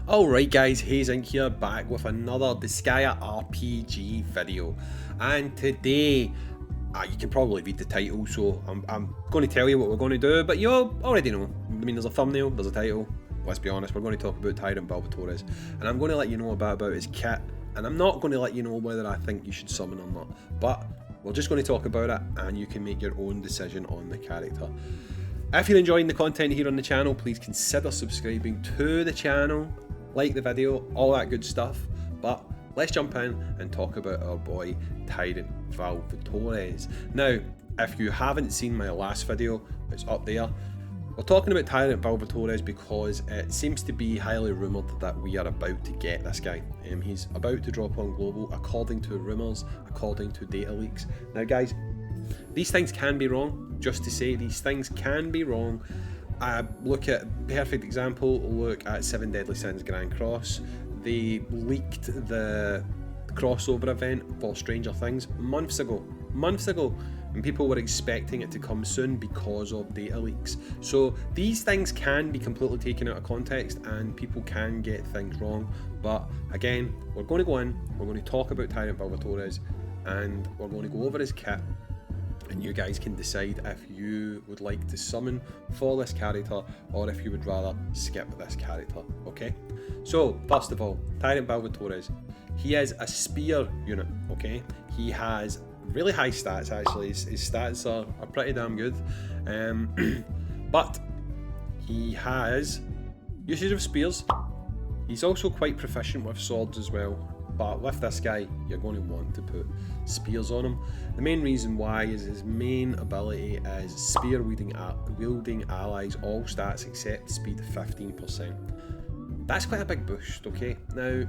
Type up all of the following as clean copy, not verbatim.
Alright guys, Hayes Inc here, back with another Disgaea RPG video, and today, you can probably read the title, so I'm going to tell you what we're going to do, but you already know. I mean, there's a thumbnail, there's a title. Let's be honest, we're going to talk about Tyrant Valvatorez, and I'm going to let you know a bit about his kit, and I'm not going to let you know whether I think you should summon or not, but we're just going to talk about it, and you can make your own decision on the character. If you're enjoying the content here on the channel, please consider subscribing to the channel, like the video, all that good stuff. But let's jump in and talk about our boy Tyrant Valvatorez. Now, if you haven't seen my last video, it's up there. We're talking about Tyrant Valvatorez because it seems to be highly rumoured that we are about to get this guy. He's about to drop on global according to rumours, according to data leaks. Now guys, these things can be wrong. Just to say, these things can be wrong. Look at, perfect example, look at 7 Deadly Sins Grand Cross. They leaked the crossover event for Stranger Things months ago, and people were expecting it to come soon because of data leaks. So these things can be completely taken out of context and people can get things wrong. But again, we're going to go in, we're going to talk about Tyrant Valvatorez, and we're going to go over his kit, and you guys can decide if you would like to summon for this character or if you would rather skip this character, okay? So, first of all, Tyrant Valvatorez. He is a spear unit, okay? He has really high stats actually, his stats are pretty damn good. But he has usage of spears. He's also quite proficient with swords as well. But with this guy, you're going to want to put spears on him. The main reason why is his main ability is spear wielding allies, all stats except speed 15%. That's quite a big boost, okay? Now,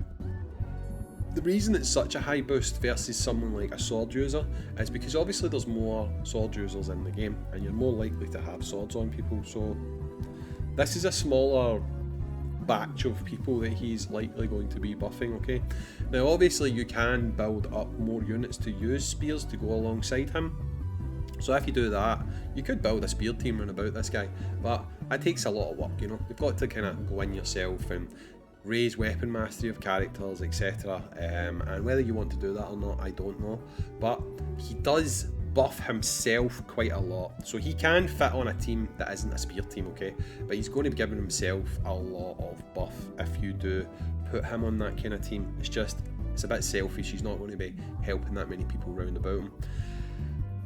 the reason it's such a high boost versus someone like a sword user is because obviously there's more sword users in the game and you're more likely to have swords on people, so this is a smaller batch of people that he's likely going to be buffing, okay? Now obviously you can build up more units to use spears to go alongside him, so if you do that, you could build a spear team round about this guy, but it takes a lot of work, you know. You've got to kind of go in yourself and raise weapon mastery of characters, etc. And whether you want to do that or not, I don't know, but he does buff himself quite a lot, so he can fit on a team that isn't a spear team, okay? But he's going to be giving himself a lot of buff if you do put him on that kind of team. It's a bit selfish. He's not going to be helping that many people round about him.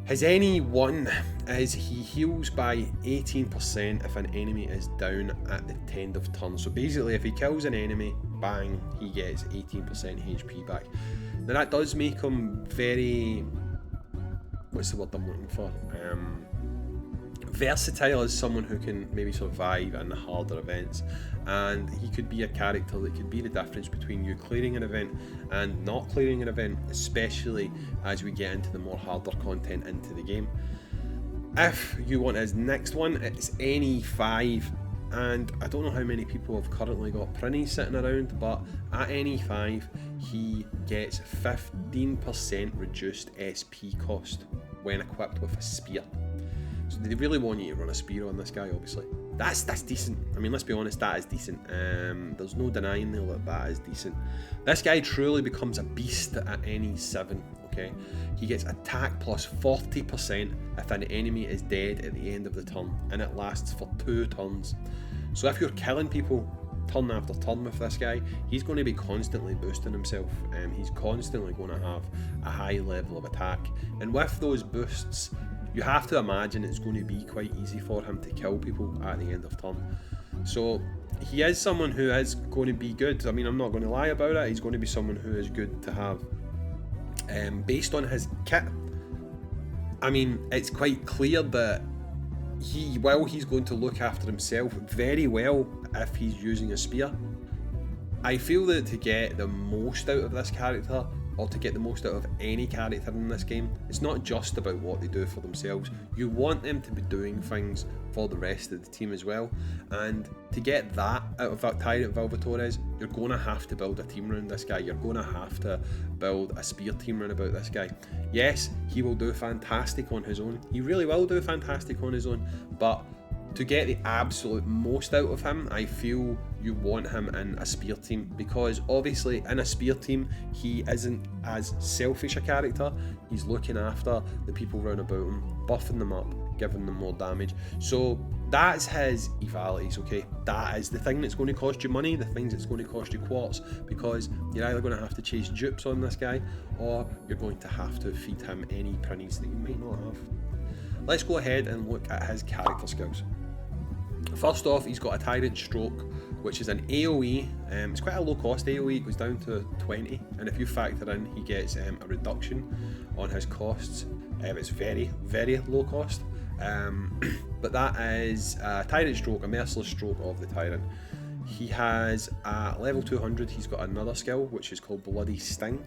His NE1 is he heals by 18% if an enemy is down at the end of turn. So basically, if he kills an enemy, bang, he gets 18% HP back. Now that does make him very, what's the word I'm looking for? Versatile as someone who can maybe survive in the harder events, and he could be a character that could be the difference between you clearing an event and not clearing an event, especially as we get into the more harder content into the game. If you want his next one, it's NE5, and I don't know how many people have currently got Prinny sitting around, but at NE5 he gets 15% reduced SP cost when equipped with a spear. So they really want you to run a spear on this guy, obviously. That's decent. I mean, let's be honest, that is decent. There's no denying that is decent. This guy truly becomes a beast at NE7, okay? He gets attack plus 40% if an enemy is dead at the end of the turn, and it lasts for 2 turns. So if you're killing people turn after turn with this guy, he's going to be constantly boosting himself. He's constantly going to have a high level of attack, and with those boosts, you have to imagine it's going to be quite easy for him to kill people at the end of turn. So he is someone who is going to be good. I mean, I'm not going to lie about it. He's going to be someone who is good to have. Based on his kit, I mean, it's quite clear that he's going to look after himself very well if he's using a spear. I feel that to get the most out of this character, or to get the most out of any character in this game, it's not just about what they do for themselves. You want them to be doing things for the rest of the team as well, and to get that out of that Tyrant Valvatorez, you're going to have to build a team around this guy. You're going to have to build a spear team around about this guy. Yes, he will do fantastic on his own. He really will do fantastic on his own, but to get the absolute most out of him, I feel you want him in a spear team, because obviously in a spear team he isn't as selfish a character. He's looking after the people round about him, buffing them up, giving them more damage. So that's his evalities, okay? That is the thing that's going to cost you money, the things that's going to cost you quartz, because you're either going to have to chase dupes on this guy, or you're going to have to feed him any prinnies that you might not have. Let's go ahead and look at his character skills. First off, he's got a Tyrant Stroke, which is an AoE. It's quite a low cost AoE, it goes down to 20, and if you factor in he gets a reduction on his costs, it's very, very low cost. But that is a Tyrant Stroke, a merciless stroke of the Tyrant. He has at level 200, he's got another skill which is called Bloody Sting,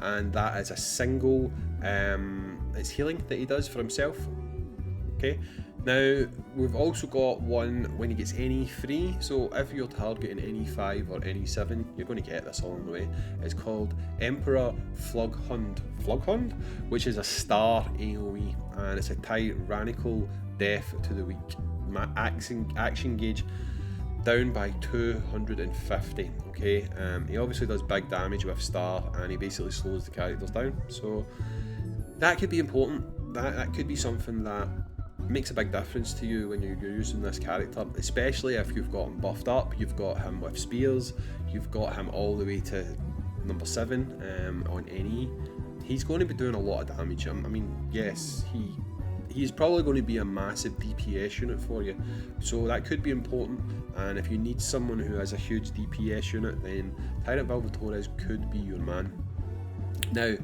and that is a single it's healing that he does for himself. Okay, now we've also got one when he gets any 3, so if you're targeting any 5 or any 7, you're going to get this along the way. It's called Emperor Flughund, which is a star AoE, and it's a tyrannical death to the weak. Action gauge down by 250. Okay, he obviously does big damage with star, and he basically slows the characters down, so that could be important. That could be something that makes a big difference to you when you're using this character, especially if you've got him buffed up, you've got him with spears, you've got him all the way to number 7 on NE. He's going to be doing a lot of damage. I mean, yes, he's probably going to be a massive DPS unit for you, so that could be important. And if you need someone who has a huge DPS unit, then Tyrant Valvatorez could be your man. Now,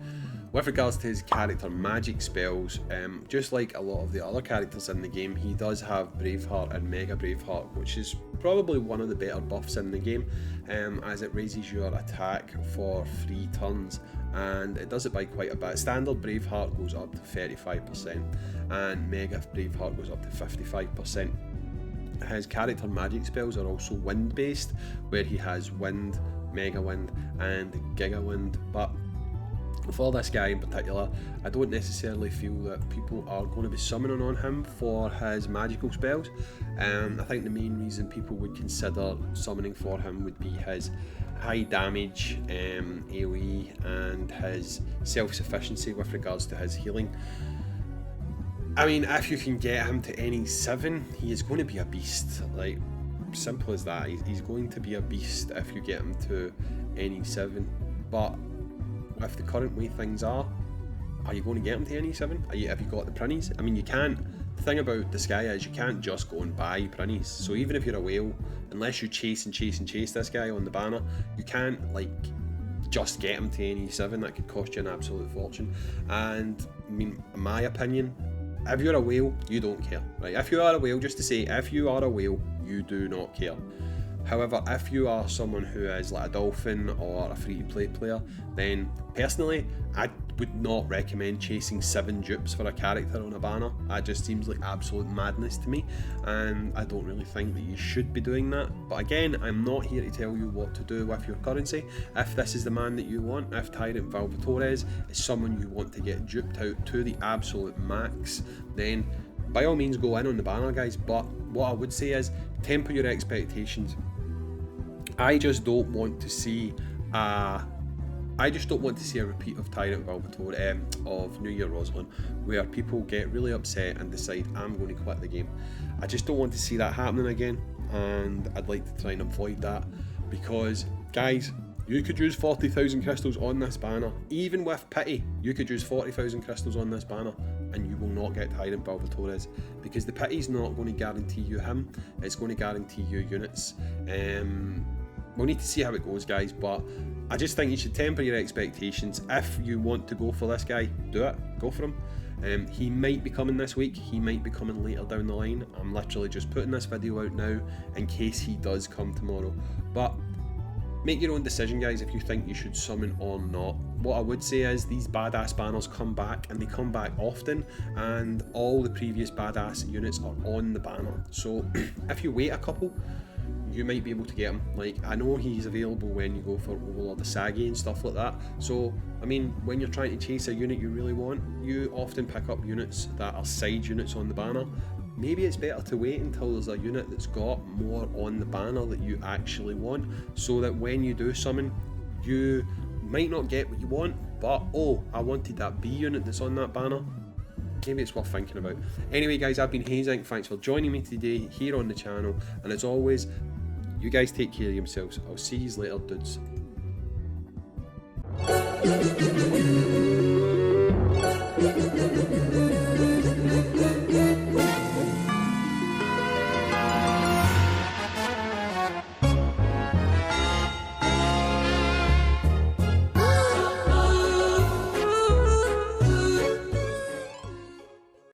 with regards to his character magic spells, just like a lot of the other characters in the game, he does have Braveheart and Mega Braveheart, which is probably one of the better buffs in the game, as it raises your attack for 3 turns, and it does it by quite a bit. Standard Braveheart goes up to 35%, and Mega Braveheart goes up to 55%. His character magic spells are also wind based, where he has Wind, Mega Wind and Giga Wind, but for this guy in particular, I don't necessarily feel that people are going to be summoning on him for his magical spells. I think the main reason people would consider summoning for him would be his high damage AoE and his self-sufficiency with regards to his healing. I mean, if you can get him to any 7, he is going to be a beast. Like, simple as that. He's going to be a beast if you get him to any 7. But with the current way things are you going to get him to any 7? Have you got the prinnies? I mean, you can't. The thing about Disgaea is you can't just go and buy prinnies. So even if you're a whale, unless you chase this guy on the banner, you can't like just get him to any 7. That could cost you an absolute fortune. And I mean, in my opinion, if you're a whale, you don't care, right? If you are a whale, just to say, if you are a whale, you do not care. However, if you are someone who is like a dolphin or a free-to-play player, then personally, I would not recommend chasing 7 dupes for a character on a banner. That just seems like absolute madness to me, and I don't really think that you should be doing that. But again, I'm not here to tell you what to do with your currency. If this is the man that you want, if Tyrant Valvatorez is someone you want to get duped out to the absolute max, then by all means go in on the banner, guys. But what I would say is temper your expectations. I just don't want to see a repeat of Tyrant Valvatorez, of New Year Roslyn, where people get really upset and decide, I'm going to quit the game. I just don't want to see that happening again, and I'd like to try and avoid that, because guys, you could use 40,000 crystals on this banner. Even with pity, you could use 40,000 crystals on this banner and you will not get Tyrant Valvatorez, because the pity's not going to guarantee you him, it's going to guarantee you units. We'll need to see how it goes, guys, but I just think you should temper your expectations. If you want to go for this guy, do it, go for him. He might be coming this week, he might be coming later down the line. I'm literally just putting this video out now in case he does come tomorrow, but make your own decision, guys, if you think you should summon or not. What I would say is these badass banners come back, and they come back often, and all the previous badass units are on the banner. So if you wait a couple, you might be able to get him. Like, I know he's available when you go for Overlord of Sagi and stuff like that. So, I mean, when you're trying to chase a unit you really want, you often pick up units that are side units on the banner. maybe it's better to wait until there's a unit that's got more on the banner that you actually want, so that when you do summon, you might not get what you want, but oh, I wanted that B unit that's on that banner. Maybe it's worth thinking about. Anyway guys, I've been Hazink, thanks for joining me today here on the channel, and as always, you guys take care of yourselves. I'll see you later, dudes.